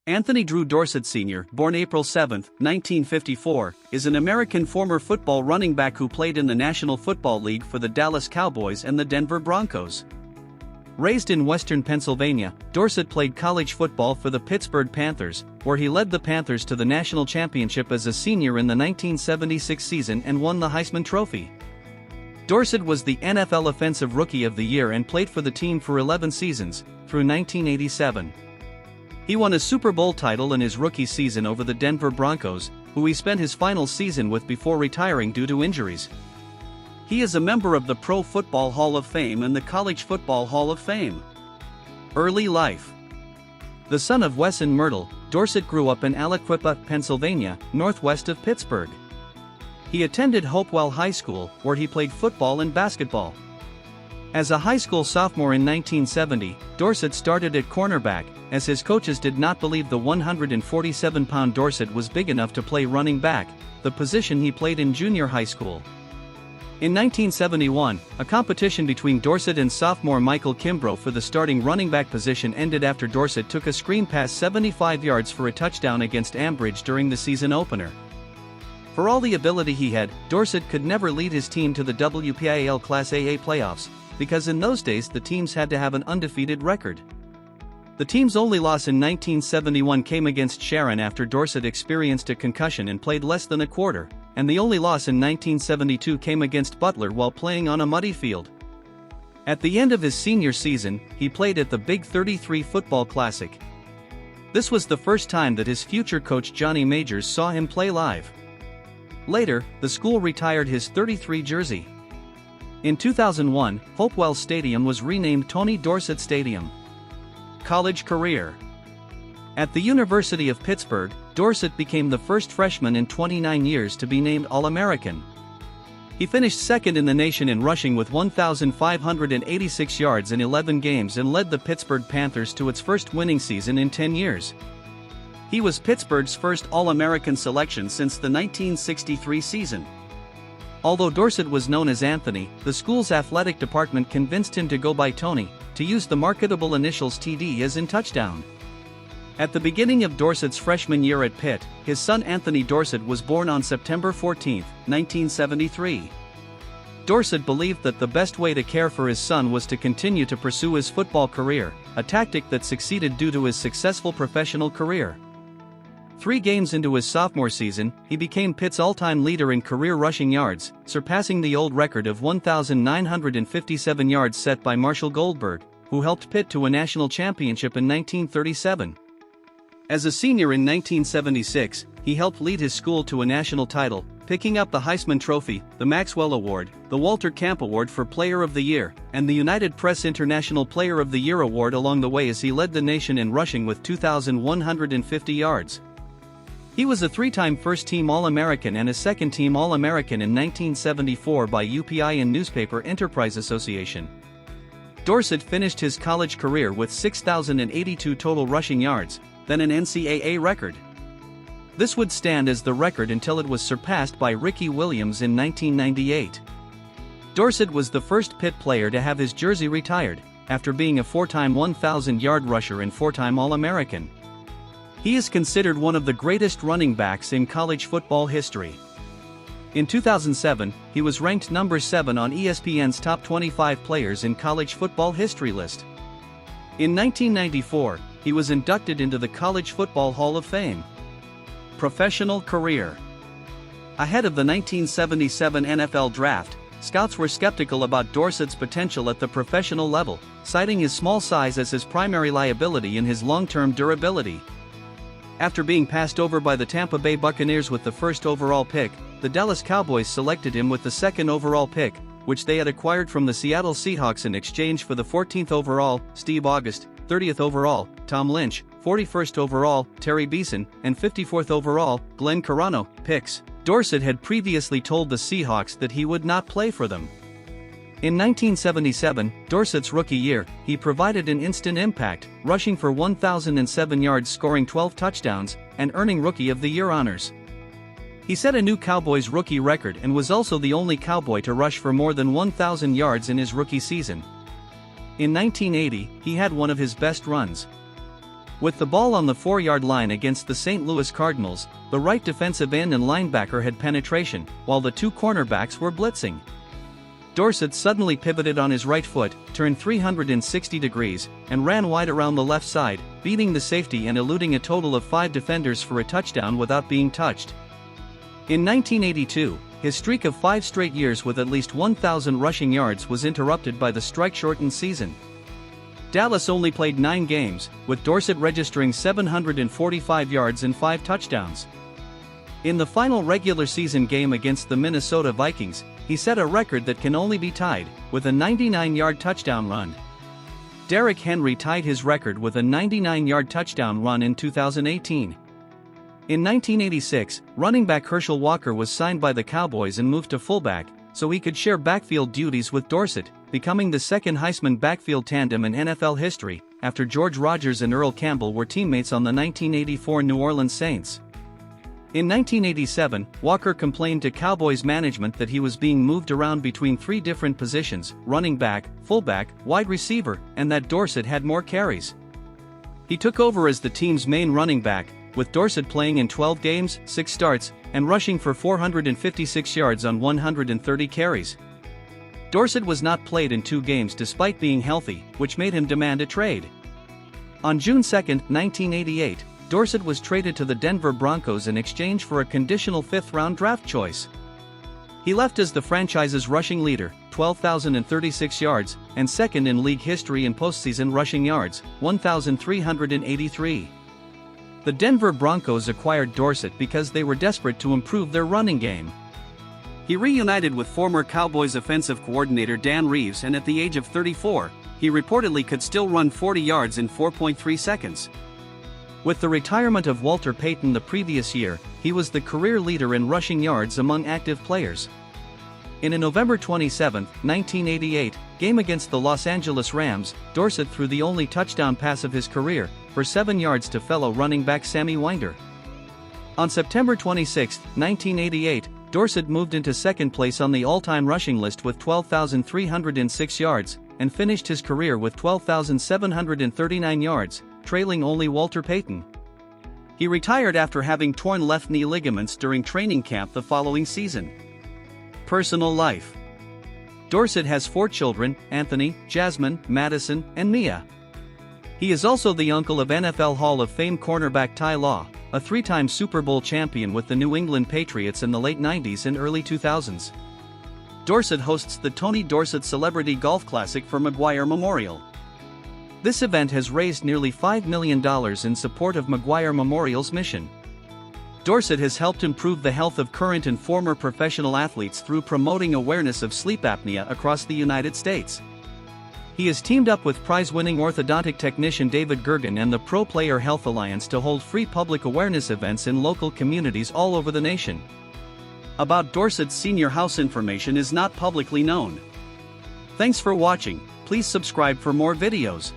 Anthony Drew Dorsett Sr., born April 7, 1954, is an American former football running back who played in the National Football League for the Dallas Cowboys and the Denver Broncos. Raised in western Pennsylvania, Dorsett played college football for the Pittsburgh Panthers, where he led the Panthers to the national championship as a senior in the 1976 season and won the Heisman Trophy. Dorsett was the NFL Offensive Rookie of the Year and played for the team for 11 seasons, through 1987. He won a Super Bowl title in his rookie season over the Denver Broncos, who he spent his final season with before retiring due to injuries. He is a member of the Pro Football Hall of Fame and the College Football Hall of Fame. Early life. The son of Wes and Myrtle, Dorsett grew up in Aliquippa, Pennsylvania, northwest of Pittsburgh. He attended Hopewell High School, where he played football and basketball. As a high school sophomore in 1970, Dorsett started at cornerback, as his coaches did not believe the 147-pound Dorsett was big enough to play running back, the position he played in junior high school. In 1971, a competition between Dorsett and sophomore Michael Kimbrough for the starting running back position ended after Dorsett took a screen pass 75 yards for a touchdown against Ambridge during the season opener. For all the ability he had, Dorsett could never lead his team to the WPIAL Class AA playoffs, because in those days the teams had to have an undefeated record. The team's only loss in 1971 came against Sharon after Dorsett experienced a concussion and played less than a quarter, and the only loss in 1972 came against Butler while playing on a muddy field. At the end of his senior season, he played at the Big 33 Football Classic. This was the first time that his future coach Johnny Majors saw him play live. Later, the school retired his 33 jersey. In 2001, Hopewell Stadium was renamed Tony Dorsett Stadium. College career. At the University of Pittsburgh, Dorsett became the first freshman in 29 years to be named All-American. He finished second in the nation in rushing with 1,586 yards in 11 games and led the Pittsburgh Panthers to its first winning season in 10 years. He was Pittsburgh's first All-American selection since the 1963 season. Although Dorsett was known as Anthony, the school's athletic department convinced him to go by Tony, to use the marketable initials TD as in touchdown. At the beginning of Dorsett's freshman year at Pitt, his son Anthony Dorsett was born on September 14, 1973. Dorsett believed that the best way to care for his son was to continue to pursue his football career, a tactic that succeeded due to his successful professional career. 3 games into his sophomore season, he became Pitt's all-time leader in career rushing yards, surpassing the old record of 1,957 yards set by Marshall Goldberg, who helped Pitt to a national championship in 1937. As a senior in 1976, he helped lead his school to a national title, picking up the Heisman Trophy, the Maxwell Award, the Walter Camp Award for Player of the Year, and the United Press International Player of the Year Award along the way as he led the nation in rushing with 2,150 yards. He was a 3-time first-team All-American and a second-team All-American in 1974 by UPI and Newspaper Enterprise Association. Dorsett finished his college career with 6,082 total rushing yards, then an NCAA record. This would stand as the record until it was surpassed by Ricky Williams in 1998. Dorsett was the first Pitt player to have his jersey retired, after being a 4-time 1,000-yard rusher and 4-time All-American. He is considered one of the greatest running backs in college football history. In 2007, he was ranked number 7 on ESPN's Top 25 Players in College Football History list. In 1994, he was inducted into the College Football Hall of Fame. Professional career. Ahead of the 1977 NFL Draft, scouts were skeptical about Dorsett's potential at the professional level, citing his small size as his primary liability in his long-term durability. After being passed over by the Tampa Bay Buccaneers with the first overall pick, the Dallas Cowboys selected him with the second overall pick, which they had acquired from the Seattle Seahawks in exchange for the 14th overall, Steve August, 30th overall, Tom Lynch, 41st overall, Terry Beeson, and 54th overall, Glenn Carano, picks. Dorsett had previously told the Seahawks that he would not play for them. In 1977, Dorsett's rookie year, he provided an instant impact, rushing for 1,007 yards, scoring 12 touchdowns, and earning Rookie of the Year honors. He set a new Cowboys rookie record and was also the only Cowboy to rush for more than 1,000 yards in his rookie season. In 1980, he had one of his best runs. With the ball on the 4-yard line against the St. Louis Cardinals, the right defensive end and linebacker had penetration, while the two cornerbacks were blitzing. Dorsett suddenly pivoted on his right foot, turned 360 degrees, and ran wide around the left side, beating the safety and eluding a total of 5 defenders for a touchdown without being touched. In 1982, his streak of 5 straight years with at least 1,000 rushing yards was interrupted by the strike-shortened season. Dallas only played 9 games, with Dorsett registering 745 yards and 5 touchdowns. In the final regular season game against the Minnesota Vikings, he set a record that can only be tied, with a 99-yard touchdown run. Derrick Henry tied his record with a 99-yard touchdown run in 2018. In 1986, running back Herschel Walker was signed by the Cowboys and moved to fullback, so he could share backfield duties with Dorsett, becoming the second Heisman backfield tandem in NFL history, after George Rogers and Earl Campbell were teammates on the 1984 New Orleans Saints. In 1987, Walker complained to Cowboys management that he was being moved around between 3 different positions, running back, fullback, wide receiver, and that Dorsett had more carries. He took over as the team's main running back, with Dorsett playing in 12 games, 6 starts, and rushing for 456 yards on 130 carries. Dorsett was not played in 2 games despite being healthy, which made him demand a trade. On June 2, 1988, Dorsett was traded to the Denver Broncos in exchange for a conditional 5th-round draft choice. He left as the franchise's rushing leader, 12,036 yards, and second in league history in postseason rushing yards, 1,383. The Denver Broncos acquired Dorsett because they were desperate to improve their running game. He reunited with former Cowboys offensive coordinator Dan Reeves, and at the age of 34, he reportedly could still run 40 yards in 4.3 seconds. With the retirement of Walter Payton the previous year, he was the career leader in rushing yards among active players. In a November 27, 1988, game against the Los Angeles Rams, Dorsett threw the only touchdown pass of his career, for 7 yards to fellow running back Sammy Winder. On September 26, 1988, Dorsett moved into second place on the all-time rushing list with 12,306 yards, and finished his career with 12,739 yards, trailing only Walter Payton. He retired after having torn left knee ligaments during training camp the following season. Personal life. Dorsett has 4 children, Anthony, Jasmine, Madison, and Mia. He is also the uncle of NFL Hall of Fame cornerback Ty Law, a 3-time Super Bowl champion with the New England Patriots in the late 90s and early 2000s. Dorsett hosts the Tony Dorsett Celebrity Golf Classic for McGuire Memorial. This event has raised nearly $5 million in support of McGuire Memorial's mission. Dorsett has helped improve the health of current and former professional athletes through promoting awareness of sleep apnea across the United States. He has teamed up with prize-winning orthodontic technician David Gergen and the Pro Player Health Alliance to hold free public awareness events in local communities all over the nation. About Dorsett's senior house information is not publicly known. Thanks for watching. Please subscribe for more videos.